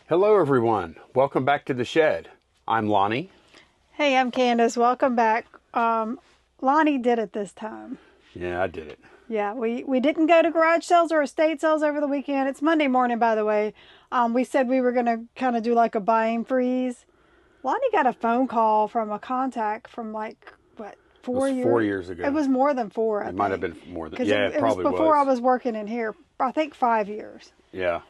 Hello everyone, welcome back to the shed. I'm Lonnie. Hey, I'm Candace. Welcome back. Lonnie did it this time. Yeah, I did it. Yeah, we didn't go to garage sales or estate sales over the weekend. It's Monday morning, by the way. We said we were going to kind of do like a buying freeze. Lonnie got a phone call from a contact from like, what, 4 years? 4 years ago. It was more than four, I It think. might have been more than, yeah, it probably was. Before I was working in here, I think 5 years. Yeah.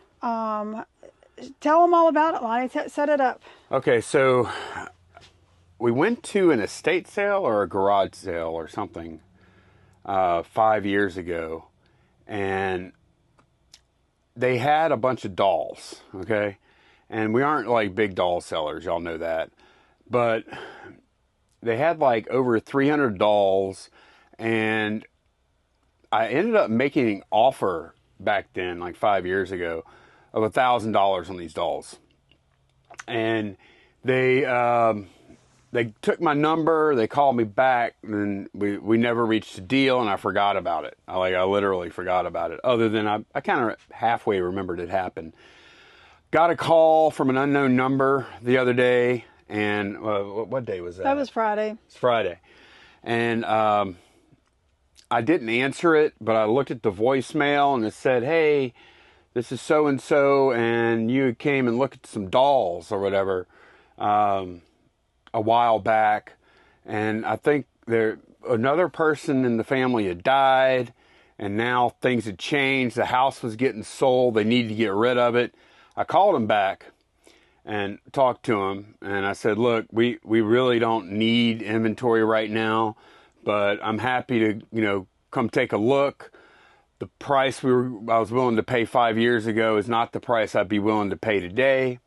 Tell them all about it, Lonnie. Set it up. Okay, so we went to an estate sale or a garage sale or something 5 years ago, and they had a bunch of dolls, okay? And we aren't like big doll sellers, y'all know that. But they had like over 300 dolls, and I ended up making an offer back then, like 5 years ago, of $1,000 on these dolls. And they took my number, they called me back, and we never reached a deal, and I forgot about it. I literally forgot about it, other than I kind of halfway remembered it happened. Got a call from an unknown number the other day, and what day was that? That was Friday. It's Friday. And I didn't answer it, but I looked at the voicemail, and it said, hey, this is so-and-so, and you came and looked at some dolls or whatever a while back. And I think another person in the family had died, and now things had changed. The house was getting sold. They needed to get rid of it. I called him back and talked to him, and I said, look, we really don't need inventory right now, but I'm happy to, come take a look. The price I was willing to pay 5 years ago is not the price I'd be willing to pay today.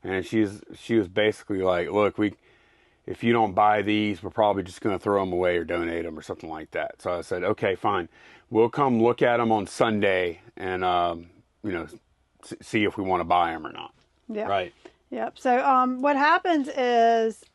And she was basically like, look, if you don't buy these, we're probably just going to throw them away or donate them or something like that. So I said, okay, fine. We'll come look at them on Sunday and, see if we want to buy them or not. Yeah. Right. Yep. So what happens is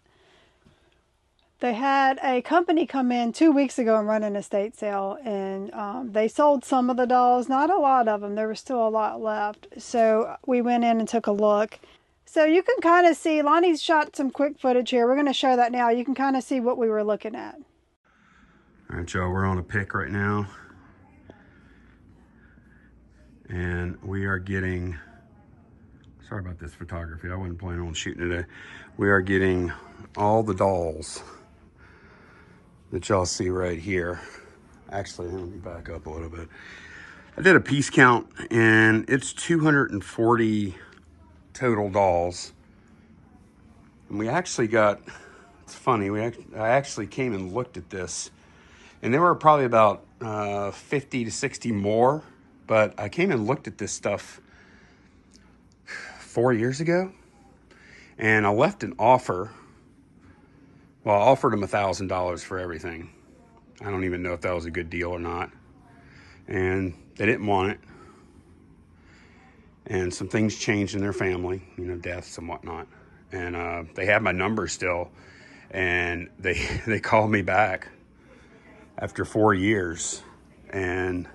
they had a company come in 2 weeks ago and run an estate sale, and they sold some of the dolls, not a lot of them. There was still a lot left. So we went in and took a look. So you can kind of see, Lonnie's shot some quick footage here. We're going to show that now. You can kind of see what we were looking at. All right, y'all, we're on a pick right now. And we are getting, sorry about this photography. I wasn't planning on shooting today. We are getting all the dolls that y'all see right here. Actually, let me back up a little bit. I did a piece count, and it's 240 total dolls. And we actually got, it's funny, I actually came and looked at this, and there were probably about 50 to 60 more, but I came and looked at this stuff 4 years ago, and I left an offer. Well, I offered them $1,000 for everything. I don't even know if that was a good deal or not. And they didn't want it. And some things changed in their family, deaths and whatnot. And they have my number still. And they called me back after 4 years. And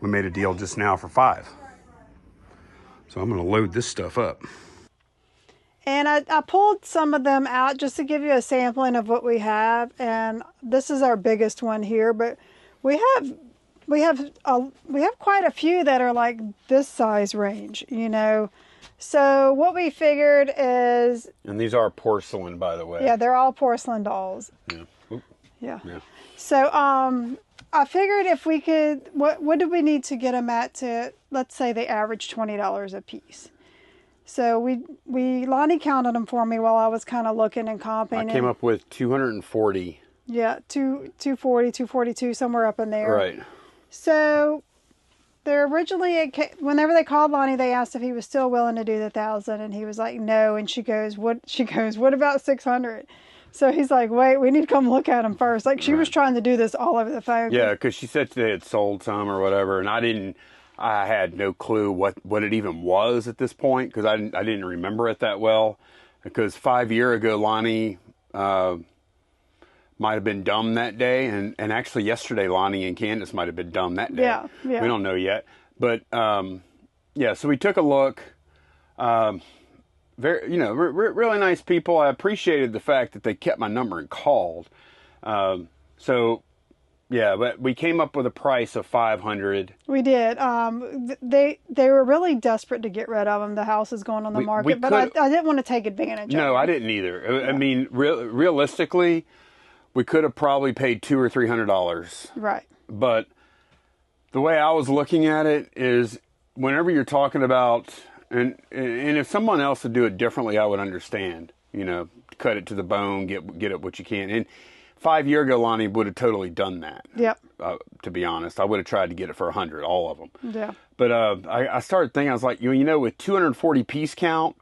we made a deal just now for $5. So I'm going to load this stuff up. And I pulled some of them out just to give you a sampling of what we have. And this is our biggest one here, but we have quite a few that are like this size range, So what we figured is, and these are porcelain, by the way. Yeah, they're all porcelain dolls. Yeah. Oop. Yeah. Yeah. So I figured if we could, what do we need to get them at to, let's say they average $20 a piece. So Lonnie counted them for me while I was kind of looking and comping. I came up with 240. Yeah, 240, 242, somewhere up in there. Right. So they're originally, whenever they called Lonnie, they asked if he was still willing to do the 1,000, and he was like, no. And she goes, what about 600? So he's like, wait, we need to come look at them first. Like, she was trying to do this all over the phone. Yeah, because she said they had sold some or whatever, and I had no clue what it even was at this point, because I didn't remember it that well. Because 5 years ago, Lonnie might have been dumb that day, and actually yesterday, Lonnie and Candace might have been dumb that day. Yeah. We don't know yet. But, yeah, so we took a look. Very, really nice people. I appreciated the fact that they kept my number and called. So, yeah, but we came up with a price of $500. We did. They were really desperate to get rid of them. The house is going on the market, but I didn't want to take advantage of it. No, I didn't either. Yeah. I mean, realistically, we could have probably paid $200 or $300. Right. But the way I was looking at it is, whenever you're talking about, and if someone else would do it differently, I would understand. Cut it to the bone, get it what you can. And 5 years ago, Lonnie would have totally done that. Yep. To be honest, I would have tried to get it for $100, all of them. Yeah. But I started thinking, I was like, with 240 piece count,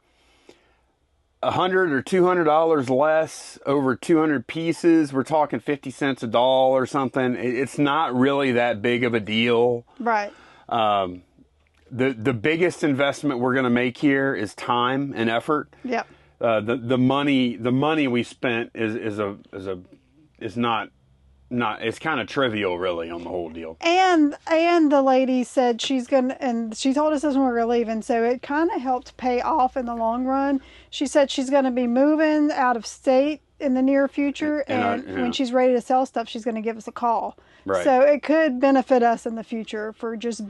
$100 or $200 less over 200 pieces, we're talking 50 cents a doll or something. It's not really that big of a deal. Right. The biggest investment we're going to make here is time and effort. Yep. The money we spent is not it's kind of trivial, really, on the whole deal. And the lady said she told us this when we were leaving, so it kind of helped pay off in the long run. She said she's going to be moving out of state in the near future, and when she's ready to sell stuff, she's going to give us a call. Right. So it could benefit us in the future for just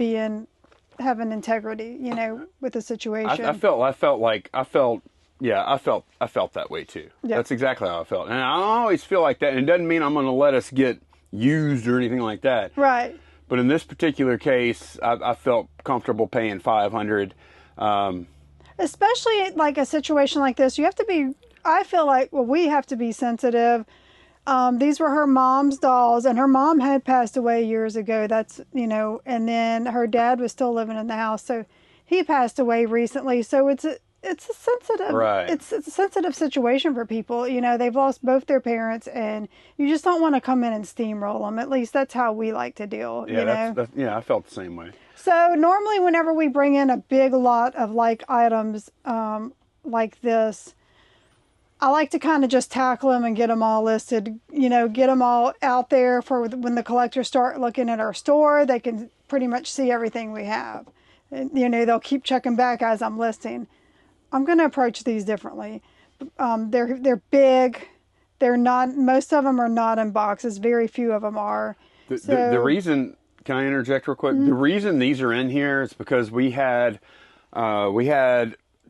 having integrity, with the situation. I felt that way too. Yep. That's exactly how I felt. And I always feel like that. And it doesn't mean I'm going to let us get used or anything like that. Right. But in this particular case, I felt comfortable paying $500. Especially like a situation like this, I feel like, we have to be sensitive. These were her mom's dolls, and her mom had passed away years ago. And then her dad was still living in the house. So he passed away recently. So it's a sensitive, right. It's a sensitive situation for people. They've lost both their parents, and you just don't want to come in and steamroll them. At least that's how we like to deal. Yeah, I felt the same way. So normally, whenever we bring in a big lot of items like this, I like to kind of just tackle them and get them all listed. Get them all out there for when the collectors start looking at our store. They can pretty much see everything we have. And, they'll keep checking back as I'm listing. I'm going to approach these differently. They're big. They're not. Most of them are not in boxes. Very few of them are. The reason, can I interject real quick? Mm-hmm. The reason these are in here is because we had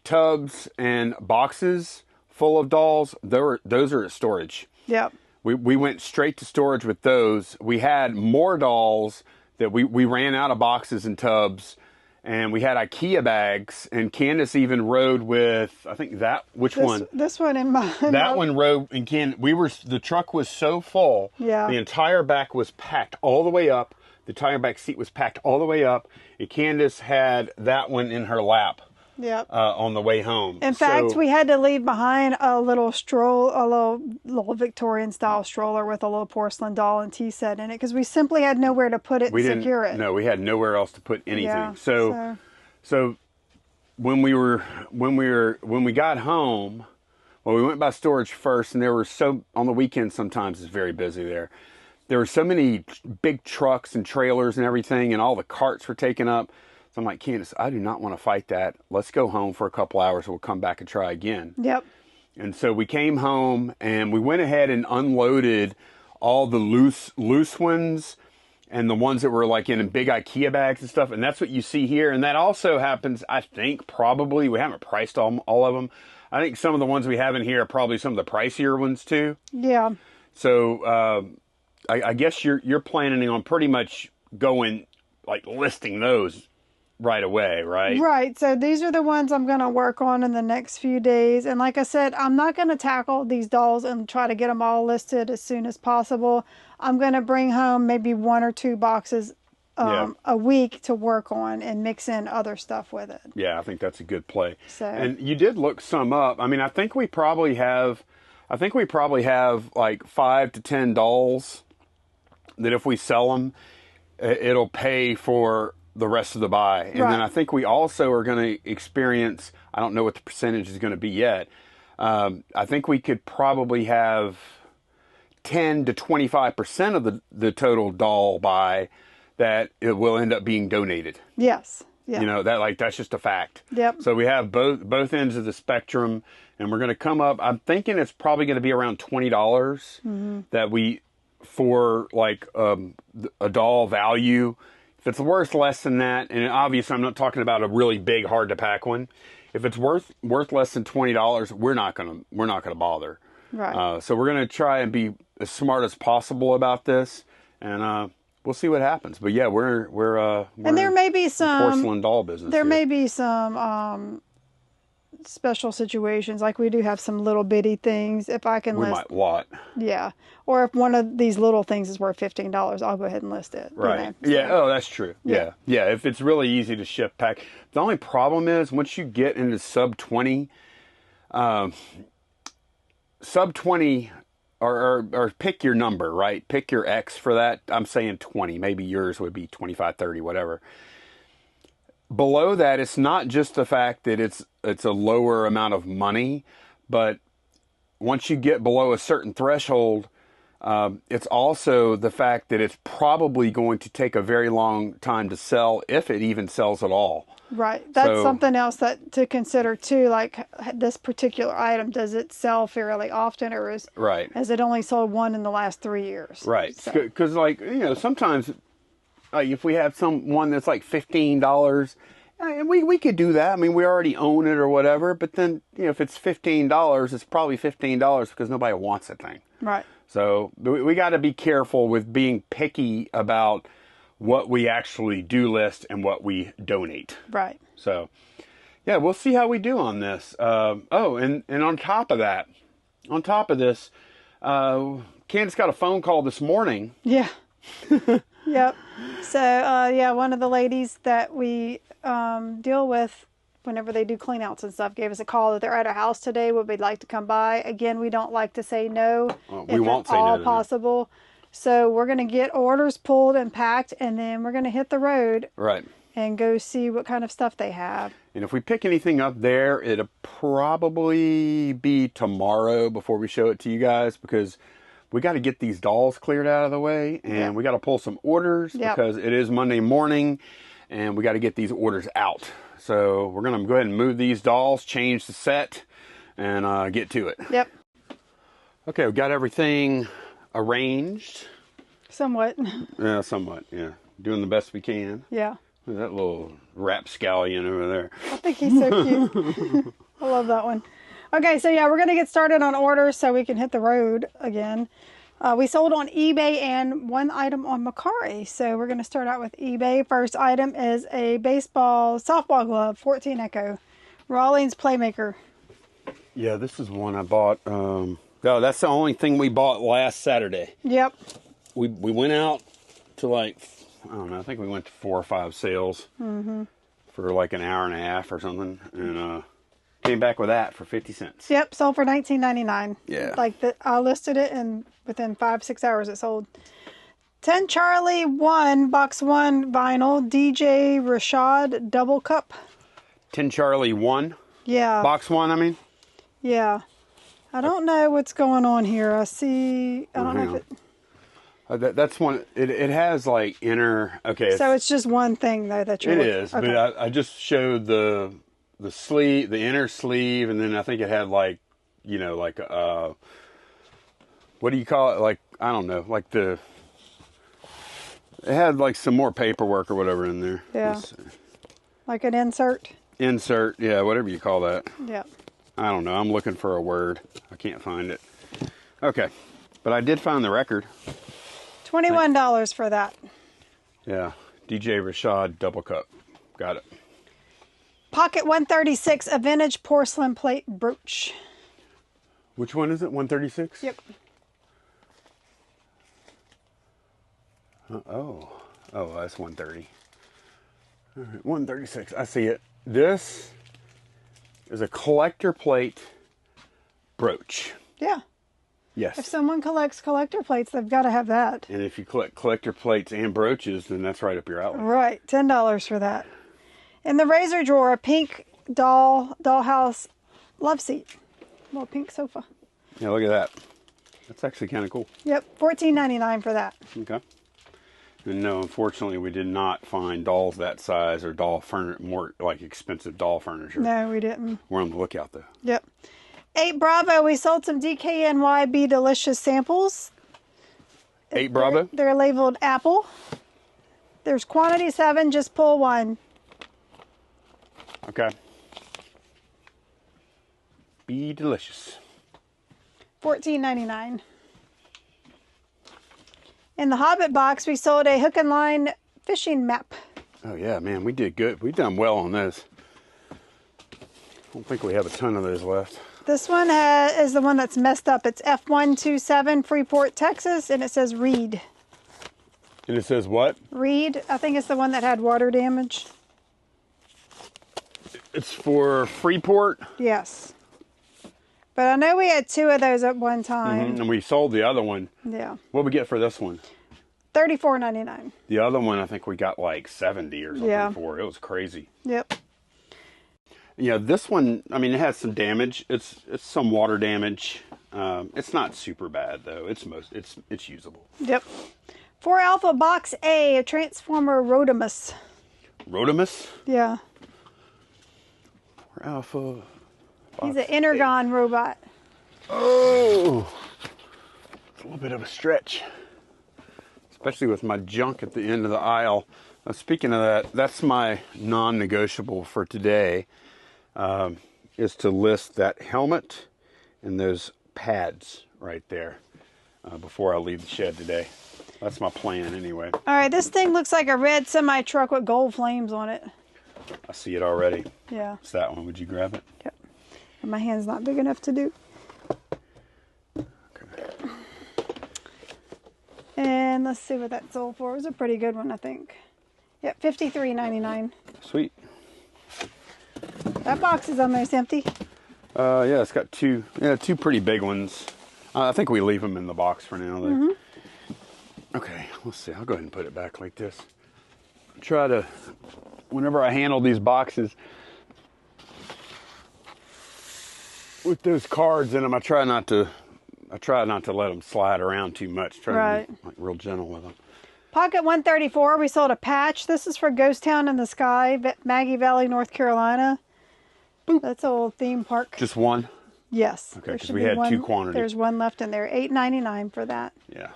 tubs and boxes full of dolls. Those are at storage. Yep. We went straight to storage with those. We had more dolls that we ran out of boxes and tubs. And we had IKEA bags, and Candace even rode with, I think one? This one in mine. That one rode, and the truck was so full. Yeah. The entire back was packed all the way up. The entire back seat was packed all the way up. And Candace had that one in her lap. Yep. On the way home. In fact, we had to leave behind a little Victorian style stroller with a little porcelain doll and tea set in it, because we simply had nowhere to put it and secure it. No, we had nowhere else to put anything. Yeah, so when we got home, we went by storage first, and on the weekends sometimes it's very busy there. There were so many big trucks and trailers and everything, and all the carts were taken up. So I'm like, Candace, I do not want to fight that. Let's go home for a couple hours. We'll come back and try again. Yep. And so we came home, and we went ahead and unloaded all the loose ones and the ones that were in big IKEA bags and stuff. And that's what you see here. And that also happens, I think, probably, we haven't priced all of them. I think some of the ones we have in here are probably some of the pricier ones too. Yeah. So I guess you're planning on pretty much going, listing those right away, right? Right. So these are the ones I'm going to work on in the next few days. And like I said, I'm not going to tackle these dolls and try to get them all listed as soon as possible. I'm going to bring home maybe 1 or 2 boxes a week to work on and mix in other stuff with it. Yeah, I think that's a good play. And you did look some up. I mean, I think we probably have 5 to 10 dolls that if we sell them, it'll pay for the rest of the buy. And then I think we also are going to experience, I don't know what the percentage is going to be yet. I think we could probably have 10 to 25% of the total doll buy that it will end up being donated. Yes. Yeah. You know, that's just a fact. Yep. So we have both ends of the spectrum, and we're going to come up. I'm thinking it's probably going to be around $20 that we, for like a doll value. If it's worth less than that, and obviously I'm not talking about a really big, hard to pack one. If it's worth less than $20, we're not gonna bother. Right. So we're gonna try and be as smart as possible about this, and we'll see what happens. But yeah, we're and there may be some porcelain doll business. There may be some special situations, like we do have some little bitty things. If I can we list, might lot. Yeah. Or if one of these little things is worth $15, I'll go ahead and list it. Right. You know? Yeah. Oh, that's true. Yeah. Yeah. If it's really easy to ship pack. The only problem is once you get into sub 20, or pick your number, right? Pick your X for that. I'm saying 20. Maybe yours would be 25, 30, whatever. Below that, it's not just the fact that it's a lower amount of money, but once you get below a certain threshold, it's also the fact that it's probably going to take a very long time to sell, if it even sells at all. Right. That's something else to consider too. Like this particular item, does it sell fairly often, or has it only sold one in the last 3 years? Right. Because sometimes if we have one that's like $15, and we could do that. I mean, we already own it or whatever. But then if it's $15, it's probably $15 because nobody wants that thing. Right. So we got to be careful with being picky about what we actually do list and what we donate. Right. So, yeah, we'll see how we do on this. And on top of this, Candace got a phone call this morning. Yeah. Yep. So, one of the ladies that we deal with whenever they do clean outs and stuff gave us a call that they're at our house today. Would we like to come by? Again, we don't like to say no. We won't say no. All possible. So we're going to get orders pulled and packed, and then we're going to hit the road. Right. And go see what kind of stuff they have. And if we pick anything up there, it'll probably be tomorrow before we show it to you guys, because we got to get these dolls cleared out of the way, and we got to pull some orders because it is Monday morning, and we got to get these orders out. So we're going to go ahead and move these dolls, change the set, and get to it. Yep. Okay, we got everything arranged. Somewhat. Yeah, somewhat, yeah. Doing the best we can. Yeah. That little rapscallion over there. I think he's so cute. I love that one. Okay, so we're going to get started on orders so we can hit the road again. We sold on eBay and one item on Mercari. So we're going to start out with eBay. First item is a softball glove, 14 Echo. Rawlings Playmaker. Yeah, this is one I bought. No, that's the only thing we bought last Saturday. Yep. We went out to I don't know, I think we went to 4 or 5 sales for like an hour and a half or something, and came back with that for 50 cents. Yep, sold for $19.99. Yeah. I listed it, and within 5-6 hours it sold. 10 Charlie 1, box 1 vinyl, DJ Rashad Double Cup. 10 Charlie 1? Yeah. Box 1, I mean? Yeah. I don't know what's going on here. I don't know if it... That's one. It has like inner. Okay. So it's just one thing though that you're. It is, okay. But I just showed the sleeve, the inner sleeve, and then I think it had like, what do you call it? Like, I don't know, like it had like some more paperwork or whatever in there. Yeah. Like an insert. Insert, yeah, whatever you call that. Yeah. I don't know. I'm looking for a word. I can't find it. Okay, but I did find the record. $21 for that. Yeah. DJ Rashad Double Cup. Got it. Pocket 136, a vintage porcelain plate brooch. Which one is it? 136? Yep. Oh, that's 130. All right, 136. I see it. This is a collector plate brooch. Yeah. Yes. If someone collects collector plates, they've got to have that. And if you collect collector plates and brooches, then that's right up your alley. Right. $10 for that. In the razor drawer, a pink dollhouse love seat. Little pink sofa. Yeah, look at that. That's actually kind of cool. Yep. $14.99 for that. Okay. And no, unfortunately, we did not find dolls that size or doll furniture, more like expensive doll furniture. No, we didn't. We're on the lookout though. Yep. 8 Bravo, we sold some DKNY Be Delicious samples. 8 Bravo? They're labeled apple. There's quantity 7, just pull 1. Okay. Be delicious. $14.99. In the Hobbit box, we sold a hook and line fishing map. Oh yeah, man, we did good. We've done well on this. I don't think we have a ton of those left. This one is the one that's messed up. It's F127 Freeport, Texas, and it says Reed. And it says what? Reed. I think it's the one that had water damage. It's for Freeport? Yes. But I know we had 2 of those at one time. And we sold the other one. Yeah. What we get for this one? $34.99. The other one, I think we got like 70 or something for. It was crazy. Yep. Yeah, this one, I mean, it has some damage. It's some water damage. It's not super bad though. It's usable. Yep. 4 Alpha Box A, a Transformer Rodimus. Rodimus? Yeah. 4 Alpha. He's an Energon robot. Oh, it's a little bit of a stretch, especially with my junk at the end of the aisle. Speaking of that, that's my non-negotiable for today, is to list that helmet and those pads right there before I leave the shed today. That's my plan anyway. All right, this thing looks like a red semi-truck with gold flames on it. I see it already. Yeah. It's that one. Would you grab it? Yep. And my hand's not big enough to do. Okay. And let's see what that sold for. It was a pretty good one, I think. Yep, $53.99. Sweet. That box is almost empty. Yeah, it's got two pretty big ones. I think we leave them in the box for now, though. Okay, let's see. I'll go ahead and put it back like this. Try to, whenever I handle these boxes with those cards in them, I try not to let them slide around too much. Try to be like real gentle with them. Pocket 134, we sold a patch. This is for Ghost Town in the Sky, Maggie Valley, North Carolina. Boop. That's an old theme park. Just one? Yes. Okay, because we had 2 quantities. There's one left in there. $8.99 for that. Yeah.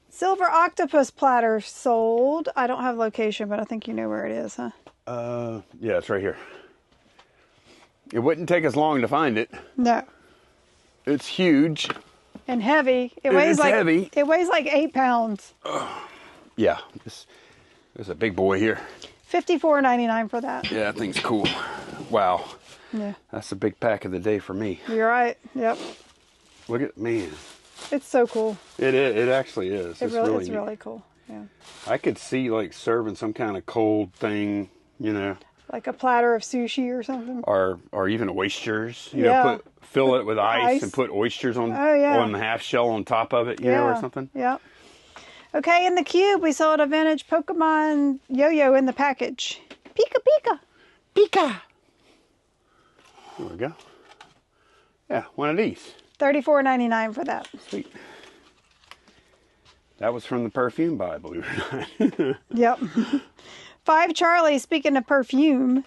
Silver octopus platter sold. I don't have location, but I think you know where it is, huh? Yeah, it's right here. It wouldn't take us long to find it. No. It's huge. And heavy. It weighs like 8 pounds. Yeah, this is a big boy here. $54.99 for that. Yeah, that thing's cool. Wow. Yeah. That's a big pack of the day for me. You're right. Yep. Look at, man. It's so cool. It is. It actually is. It's really cool. Yeah. I could see like serving some kind of cold thing, you know. Like a platter of sushi or something. Or even oysters. You know, fill it with ice and put oysters on the half shell on top of it, you know, or something. Yeah. Okay, in the cube we sold a vintage Pokemon yo-yo in the package. Pika Pika. Pika. There we go. Yeah, one of these. $34.99 for that. Sweet. That was from the perfume buy, believe it or not. Yep. 5 Charlie, speaking of perfume,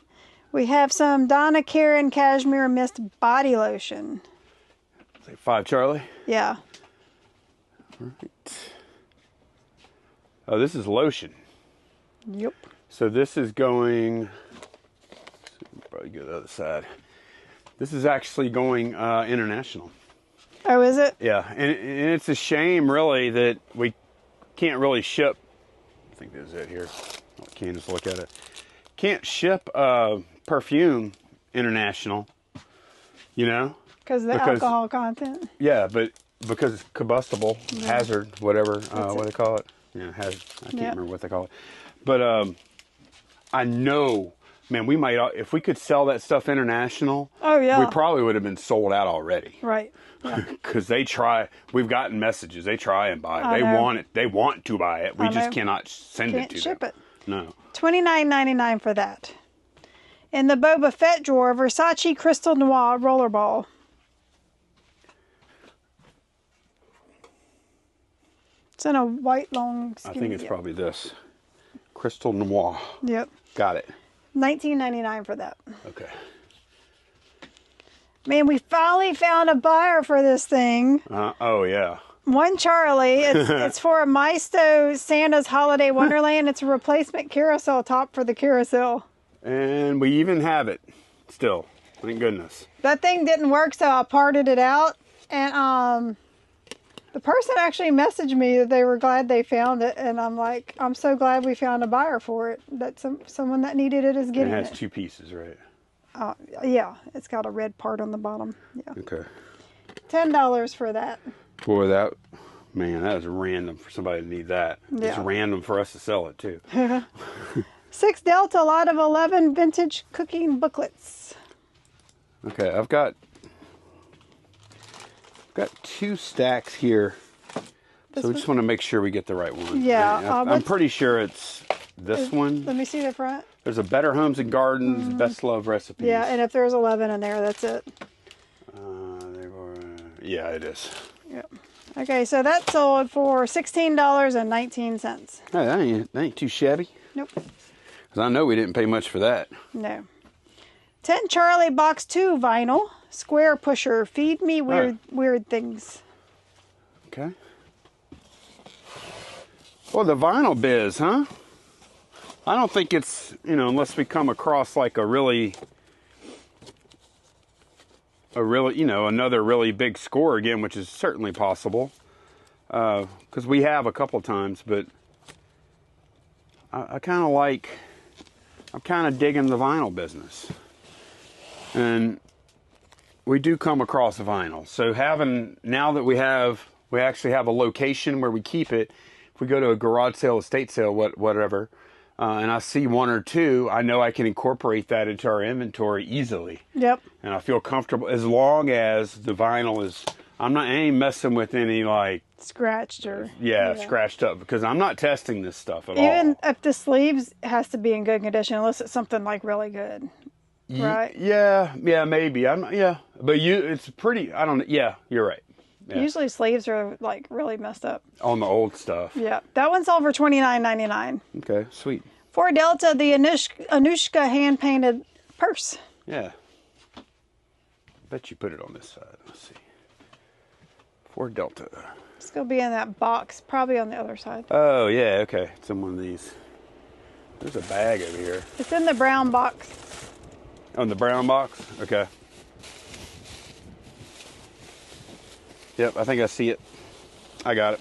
we have some Donna Karen Cashmere Mist Body Lotion. Say 5 Charlie? Yeah. All right. Oh, this is lotion. Yep. So this is going, probably go to the other side. This is actually going international. Oh, is it? Yeah, and it's a shame, really, that we can't really ship. I think this is it here. Oh, can't just look at it. Can't ship perfume international. You know? Because of the alcohol content. Yeah, but because it's combustible, hazard, whatever. What do they call it? Yeah, hazard. I can't remember what they call it. But I know. Man, we might, if we could sell that stuff international, we probably would have been sold out already. Right. Because they try, we've gotten messages, they try and buy it. They want it. They want to buy it. We just cannot send it to them. Can't ship it. No. $29.99 for that. In the Boba Fett drawer, Versace Crystal Noir Rollerball. It's in a white long skinny. I think it's probably this. Crystal Noir. Yep. Got it. $19.99 for that. Okay. Man, we finally found a buyer for this thing. Oh, yeah. One Charlie. It's for a Maisto Santa's Holiday Wonderland. It's a replacement carousel top for the carousel. And we even have it still. Thank goodness. That thing didn't work, so I parted it out. And the person actually messaged me that they were glad they found it. And I'm like, I'm so glad we found a buyer for it. That someone that needed it is getting it. It has 2 pieces, right? Yeah, it's got a red part on the bottom. Yeah. Okay. $10 for that. Boy, man, that is random for somebody to need that. Yeah. It's random for us to sell it, too. 6 Delta, a lot of 11 vintage cooking booklets. Okay, I've got 2 stacks here. So we just want to make sure we get the right one. Yeah. I'm pretty sure it's this one. Let me see the front. There's a Better Homes and Gardens, Best Love Recipes. Yeah, and if there's 11 in there, that's it. Yeah, it is. Yep. Okay, so that sold for $16.19. Hey, that ain't too shabby. Nope. Because I know we didn't pay much for that. No. 10 Charlie Box 2 vinyl. Square pusher. Feed me weird things. Okay. Well, the vinyl biz, huh? I don't think it's, unless we come across like another really big score again, which is certainly possible. Because we have a couple times, but I'm kind of digging the vinyl business. And we do come across vinyl. So now that we actually have a location where we keep it, if we go to a garage sale, estate sale, whatever, and I see 1 or 2, I know I can incorporate that into our inventory easily. Yep. And I feel comfortable as long as the vinyl is, I ain't messing with any scratched or scratched up, because I'm not testing this stuff at all. Even if the sleeves has to be in good condition, unless it's something like really good. Right? Yeah, maybe. But it's pretty, you're right. Yeah. Usually sleeves are like really messed up. On the old stuff. Yeah. That one sold for $29.99. Okay, sweet. 4 Delta, the Anushka hand-painted purse. Yeah. Bet you put it on this side. Let's see. 4 Delta. It's going to be in that box, probably on the other side. Oh, yeah, okay. It's in one of these. There's a bag over here. It's in the brown box. On the brown box? Okay. Yep, I think I see it. I got it.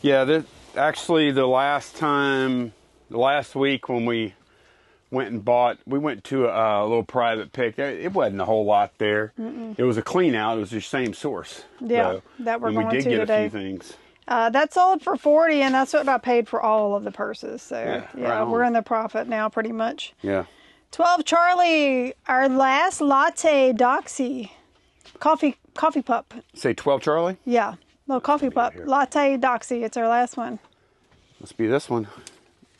Yeah, actually the last week when we went to a little private pick. It wasn't a whole lot there. It was a clean out. It was the same source. Yeah, that we're going to today. We did get a few things. That sold for $40, and that's what I paid for all of the purses. So yeah, we're in the profit now, pretty much. Yeah. 12 Charlie, our last latte doxy, coffee pup. Say 12 Charlie? Yeah, little coffee pup, latte doxy. It's our last one. Must be this one.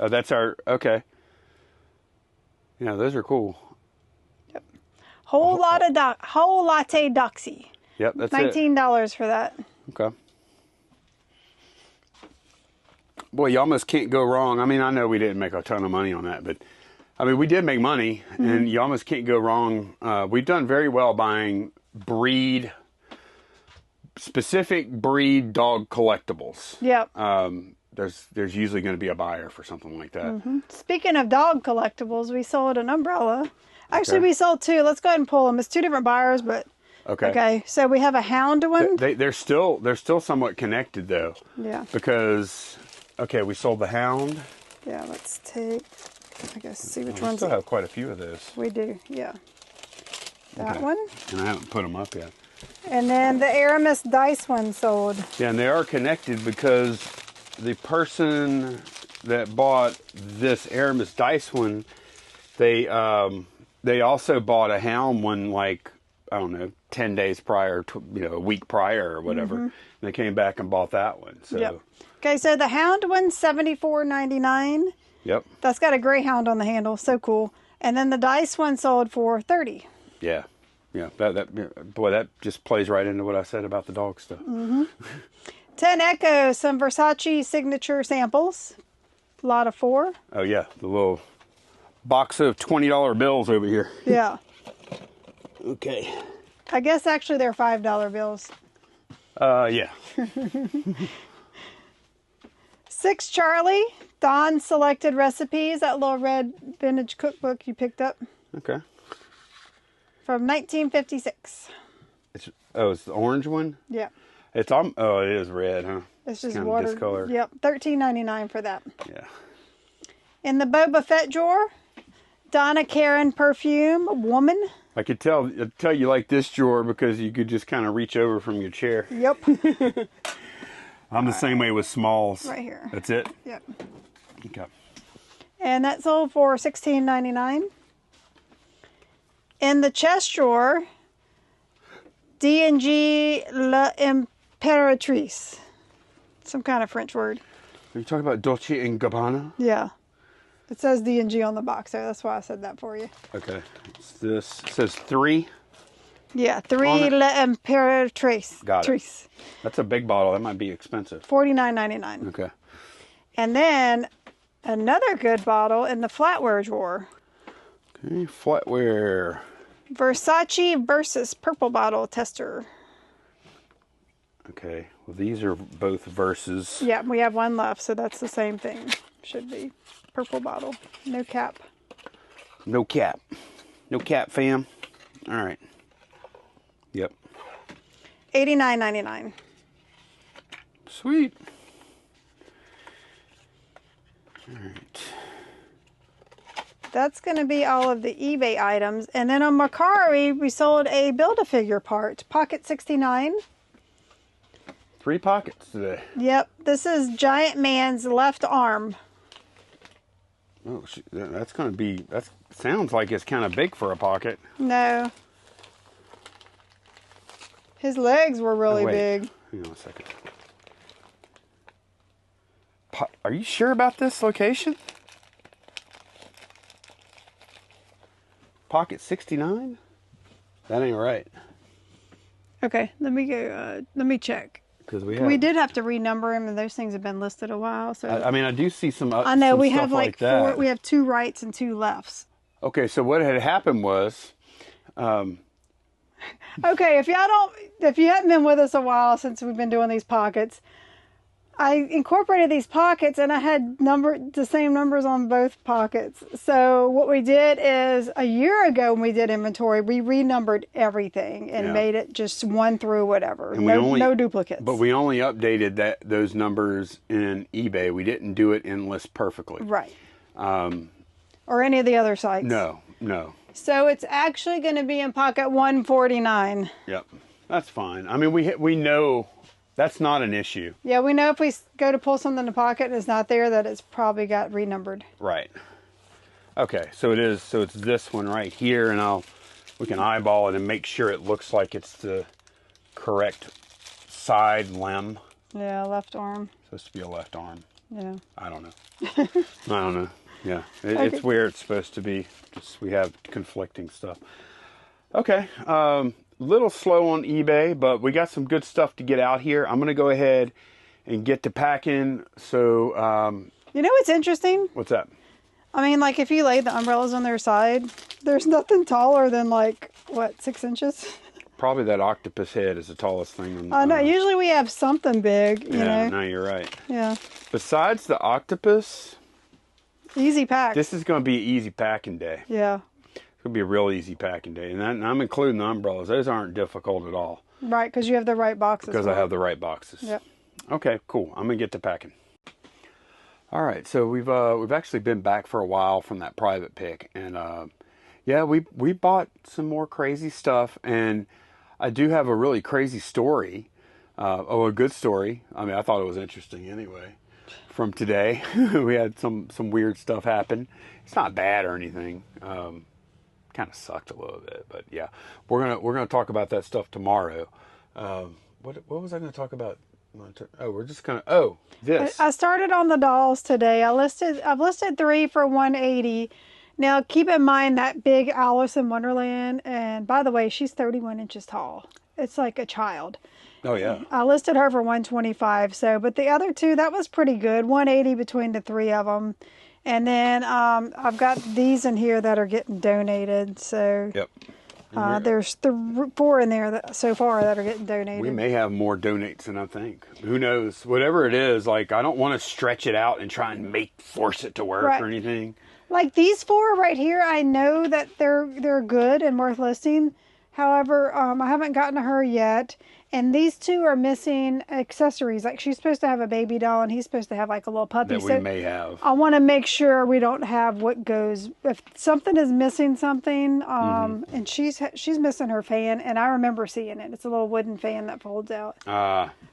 Oh, that's our, okay. Yeah, those are cool. Yep. Whole latte doxy. Yep, that's $19 for that. Okay. Boy, you almost can't go wrong. I mean, I know we didn't make a ton of money on that, but we did make money, and you almost can't go wrong. We've done very well buying specific breed dog collectibles. Yep. There's usually going to be a buyer for something like that. Speaking of dog collectibles, we sold an umbrella. Actually, we sold 2. Let's go ahead and pull them. It's 2 different buyers, but okay. So we have a hound one. They're still somewhat connected though. Yeah. Because we sold the hound. Yeah. Let's take. I guess see which We ones. still have quite a few of those. We do. Yeah. That one. And I haven't put them up yet. And then the Aramis dice one sold. Yeah, and they are connected because the person that bought this Aramis dice one, they also bought a hound one 10 days prior, a week prior or whatever. And they came back and bought that one. So. Yep. Okay, so the hound one's $74.99. Yep. That's got a greyhound on the handle. So cool. And then the dice one sold for $30. Yeah. Yeah, boy, that just plays right into what I said about the dog stuff. 10 Echo, some Versace signature samples. A lot of 4. Oh yeah, the little box of $20 bills over here. Yeah. Okay. I guess actually they're $5 bills. Yeah. 6 Charlie, Don selected recipes, that little red vintage cookbook you picked up Okay. from 1956. It's the orange one. Yeah. It is red, huh? It's just kind of water. discolored. Yep, $13.99 for that. Yeah. In the Boba Fett drawer, Donna Karen perfume, woman. I could tell you like this drawer because you could just kind of reach over from your chair. Yep. I'm the same way with smalls. Right here. That's it? Yep. Okay. And that sold for $16.99. In the chest drawer, D&G La Imperatrice. Some kind of French word. Are you talking about Dolce & Gabbana? Yeah. It says D&G on the box there. That's why I said that for you. Okay. It says 3. Yeah, 3 La Imperatrice. Got it. That's a big bottle. That might be expensive. $49.99. Okay. And then another good bottle in the flatware drawer. Okay, flatware. Versace Versus purple bottle tester. Okay. Well, these are both Versus. Yeah, we have one left, so that's the same thing. Should be purple bottle. No cap. No cap. No cap, fam. All right. Yep. $89.99. Sweet. All right. That's going to be all of the eBay items. And then on Mercari, we sold a Build-A-Figure part. Pocket 69. 3 pockets today. Yep. This is Giant Man's left arm. Oh, that's going to be... That sounds like it's kind of big for a pocket. No. His legs were really big. Hang on a second. Are you sure about this location? Pocket 69? That ain't right. Okay, let me go. Let me check. Because we did have to renumber them, and those things have been listed a while. So I mean, I do see some. I know some we stuff have like that. 4. We have 2 rights and 2 lefts. Okay, so what had happened was. Okay, if you haven't been with us a while since we've been doing these pockets, I incorporated these pockets and I had the same numbers on both pockets. So what we did is a year ago when we did inventory, we renumbered everything and made it just 1 through whatever. And no duplicates. But we only updated those numbers in eBay. We didn't do it in List Perfectly. Right. Or any of the other sites. No. So it's actually going to be in pocket 149. Yep. That's fine. I mean, we know that's not an issue. Yeah, we know if we go to pull something in the pocket and it's not there, that it's probably got renumbered. Right. Okay, so it is. So it's this one right here, and we can eyeball it and make sure it looks like it's the correct side limb. Yeah, left arm. Supposed to be a left arm. Yeah. I don't know. I don't know. Yeah, it's where it's supposed to be. Just we have conflicting stuff. Okay, little slow on eBay, but we got some good stuff to get out here. I'm gonna go ahead and get to packing. So, you know what's interesting? What's that? I mean, like if you lay the umbrellas on their side, there's nothing taller than like what, 6 inches? Probably that octopus head is the tallest thing. No, usually we have something big. You know? No, you're right. Yeah. Besides the octopus. Easy pack. This is going to be an easy packing day. Yeah. It's going to be a real easy packing day. And I'm including the umbrellas. Those aren't difficult at all. Right, because you have the right boxes. Because I have the right boxes. Yep. Okay, cool. I'm going to get to packing. All right, so we've actually been back for a while from that private pick. And yeah, we bought some more crazy stuff. And I do have a really crazy story. A good story. I mean, I thought it was interesting anyway. From today, we had some weird stuff happen. It's not bad or anything. Kind of sucked a little bit, but yeah, we're gonna talk about that stuff tomorrow. What was I gonna talk about? This. I started on the dolls today. I've listed 3 for $180. Now, keep in mind that big Alice in Wonderland, and by the way, she's 31 inches tall. It's like a child. Oh, yeah. I listed her for 125. So, but the other two, that was pretty good. 180 between the three of them. And then I've got these in here that are getting donated. So Yep. there's 4 in there so far that are getting donated. We may have more donates than I think. Who knows? Whatever it is, like, I don't want to stretch it out and try and force it to work or anything. Like these 4 right here, I know that they're good and worth listing. However, I haven't gotten to her yet. And these 2 are missing accessories. Like she's supposed to have a baby doll and he's supposed to have like a little puppy. That we may have. I want to make sure we don't have what goes. If something is missing something, and she's missing her fan, and I remember seeing it. It's a little wooden fan that folds out.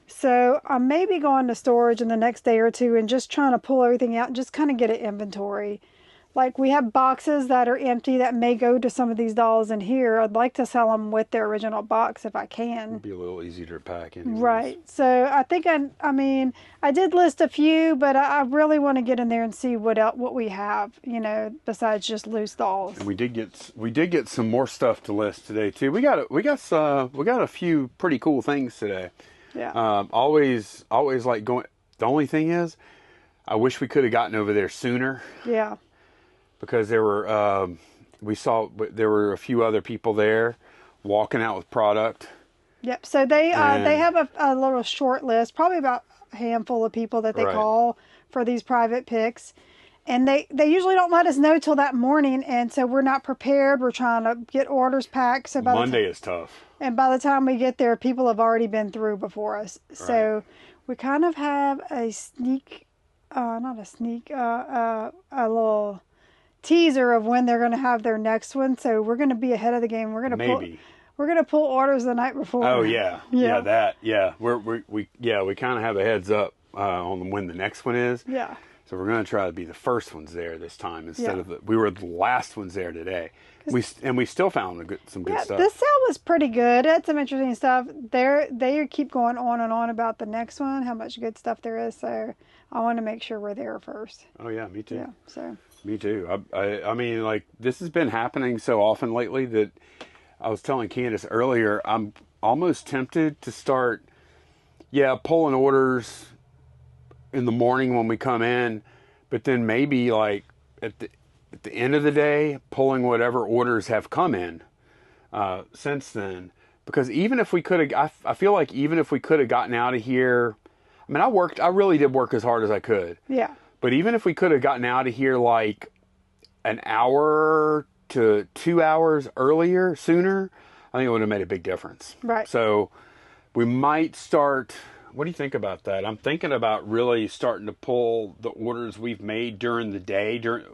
So I may be going to storage in the next day or 2 and just trying to pull everything out and just kind of get an inventory. Like we have boxes that are empty that may go to some of these dolls in here. I'd like to sell them with their original box if I can. It'd be a little easier to pack anyways. Right. So I think I mean, I did list a few, but I really want to get in there and see what we have, you know, besides just loose dolls. And we did get some more stuff to list today too. We got a few pretty cool things today. Yeah. Always like going. The only thing is, I wish we could have gotten over there sooner. Yeah. Because there were a few other people there walking out with product. Yep. So they have a little short list, probably about a handful of people that they call for these private picks. And they usually don't let us know till that morning, and so we're not prepared. We're trying to get orders packed. So Monday is tough. And by the time we get there, people have already been through before us. So we kind of have a a little teaser of when they're going to have their next one. So we're going to be ahead of the game. We're going to pull orders the night before. Oh yeah. We kind of have a heads up on when the next one is. Yeah. So we're going to try to be the first ones there this time instead of we were the last ones there today. We still found some good stuff. This sale was pretty good. It had some interesting stuff. They keep going on and on about the next one, how much good stuff there is. So I want to make sure we're there first. Oh yeah, me too. Yeah. So. Me too. I mean, like, this has been happening so often lately that I was telling Candace earlier, I'm almost tempted to start, pulling orders in the morning when we come in, but then maybe like at the end of the day, pulling whatever orders have come in since then. Because even if we could have, I feel like even if we could have gotten out of here, I mean, I really did work as hard as I could. Yeah. But even if we could have gotten out of here like an hour to 2 hours sooner, I think it would have made a big difference. Right. So we might start. What do you think about that? I'm thinking about really starting to pull the orders we've made during the day, during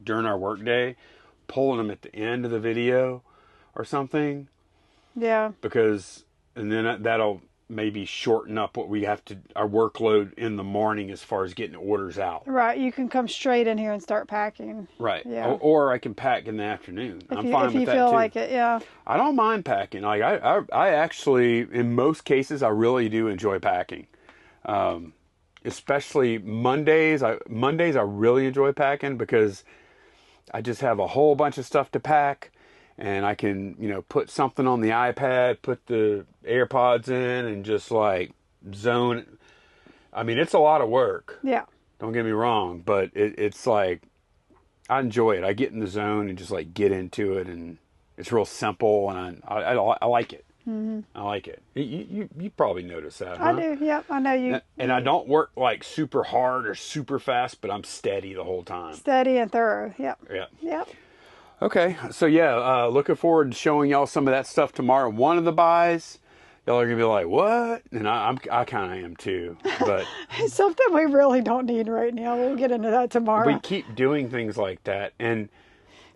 our work day, pulling them at the end of the video or something. Yeah. And then that'll maybe shorten up what we have to, our workload in the morning as far as getting orders out. Right. You can come straight in here and start packing. Right. Yeah. Or I can pack in the afternoon. I'm fine with that too. If you feel like it, yeah. I don't mind packing. Like I actually, in most cases, I really do enjoy packing. Especially Mondays. Mondays I really enjoy packing because I just have a whole bunch of stuff to pack. And I can, put something on the iPad, put the AirPods in, and just like zone. I mean, it's a lot of work. Yeah. Don't get me wrong, but it's like I enjoy it. I get in the zone and just like get into it, and it's real simple, and I like it. Mm-hmm. I like it. You probably notice that, huh? I do. Yep, I know you. And I don't work like super hard or super fast, but I'm steady the whole time. Steady and thorough. Yep. Yeah. Yep. Okay, so looking forward to showing y'all some of that stuff tomorrow. One of the buys, y'all are gonna be like, "What?" And I kind of am too. But something we really don't need right now. We'll get into that tomorrow. We keep doing things like that, and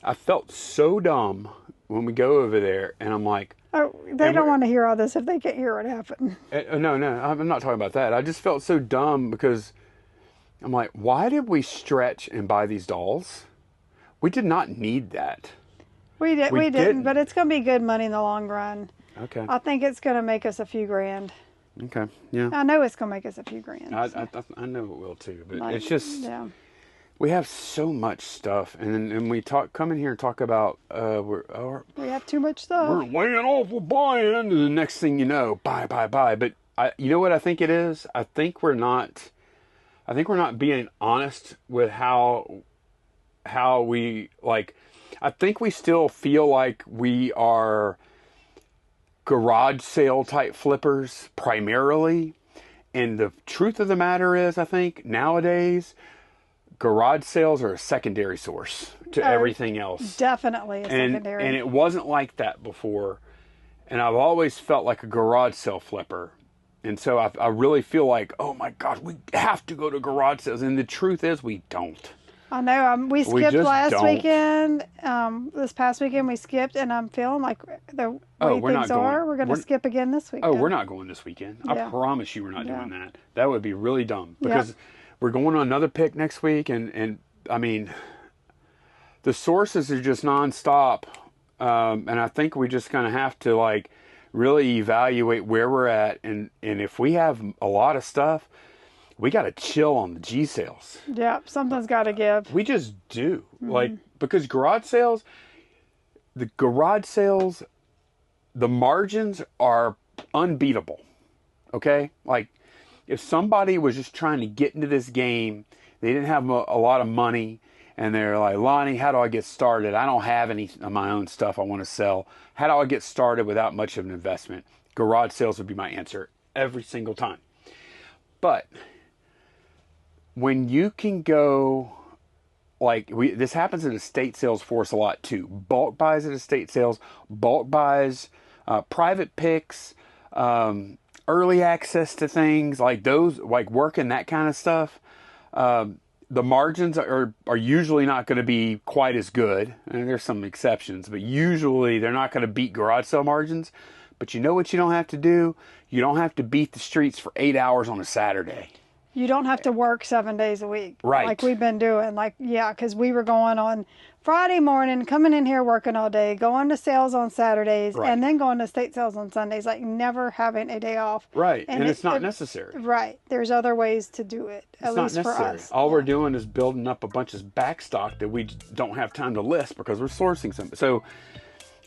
I felt so dumb when we go over there, and I'm like, "Oh, they don't want to hear all this if they can't hear what happened." No, I'm not talking about that. I just felt so dumb because I'm like, why did we stretch and buy these dolls? We did not need that. We didn't, but it's going to be good money in the long run. Okay. I think it's going to make us a few grand. Okay, yeah. I know it's going to make us a few grand. I know it will too, but it's just We have so much stuff, and we come in here and talk about we have too much stuff. We're laying off, we're buying, and the next thing you know, buy. But you know what I think it is? I think we're not being honest with how we like. I think we still feel like we are garage sale type flippers primarily, and the truth of the matter is, I think nowadays, garage sales are a secondary source to everything else. Definitely a secondary. And it wasn't like that before. And I've always felt like a garage sale flipper. And so I really feel like, oh my God, we have to go to garage sales. And the truth is, we don't. I know. We skipped last weekend. This past weekend we skipped, and I'm feeling like the way things are, we're going to skip again this weekend. Oh, we're not going this weekend. Yeah. I promise you we're not doing that. That would be really dumb. Because we're going on another pick next week, and I mean, the sources are just nonstop. And I think we just going to have to, like, really evaluate where we're at. And if we have a lot of stuff, we got to chill on the G sales. Yeah, something's got to give. We just do. Like, because garage sales, the margins are unbeatable. Okay? Like, if somebody was just trying to get into this game, they didn't have a lot of money, and they're like, Lonnie, how do I get started? I don't have any of my own stuff I want to sell. How do I get started without much of an investment? Garage sales would be my answer every single time. But when you can go, like, this happens in estate sales for us a lot too. Bulk buys at estate sales, bulk buys, private picks, early access to things like those, like working that kind of stuff. The margins are usually not going to be quite as good. And there's some exceptions, but usually they're not going to beat garage sale margins. But you know what you don't have to do? You don't have to beat the streets for 8 hours on a Saturday. You don't have to work 7 days a week. Right. Like we've been doing. Like, because we were going on Friday morning, coming in here working all day, going to sales on Saturdays, and then going to state sales on Sundays, like never having a day off. Right. And it's not necessary. Right. There's other ways to do it, at least for us. All we're doing is building up a bunch of back stock that we don't have time to list because we're sourcing some. So,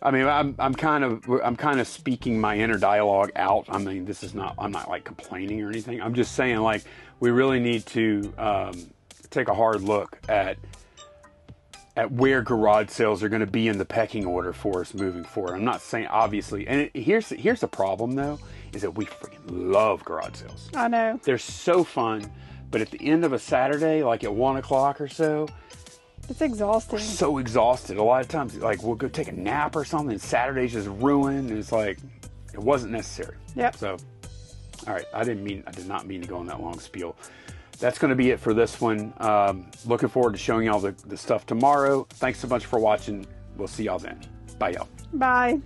I mean, I'm kind of speaking my inner dialogue out. I mean, I'm not like complaining or anything. I'm just saying, like, we really need to take a hard look at where garage sales are going to be in the pecking order for us moving forward. I'm not saying, obviously, and here's the problem though, is that we freaking love garage sales. I know. They're so fun, but at the end of a Saturday, like at 1 o'clock or so, it's exhausting. We're so exhausted. A lot of times, like, we'll go take a nap or something, and Saturday's just ruined, and it's like, it wasn't necessary. Yep. So, all right, I did not mean to go on that long spiel. That's going to be it for this one. Looking forward to showing y'all the stuff tomorrow. Thanks so much for watching. We'll see y'all then. Bye, y'all. Bye.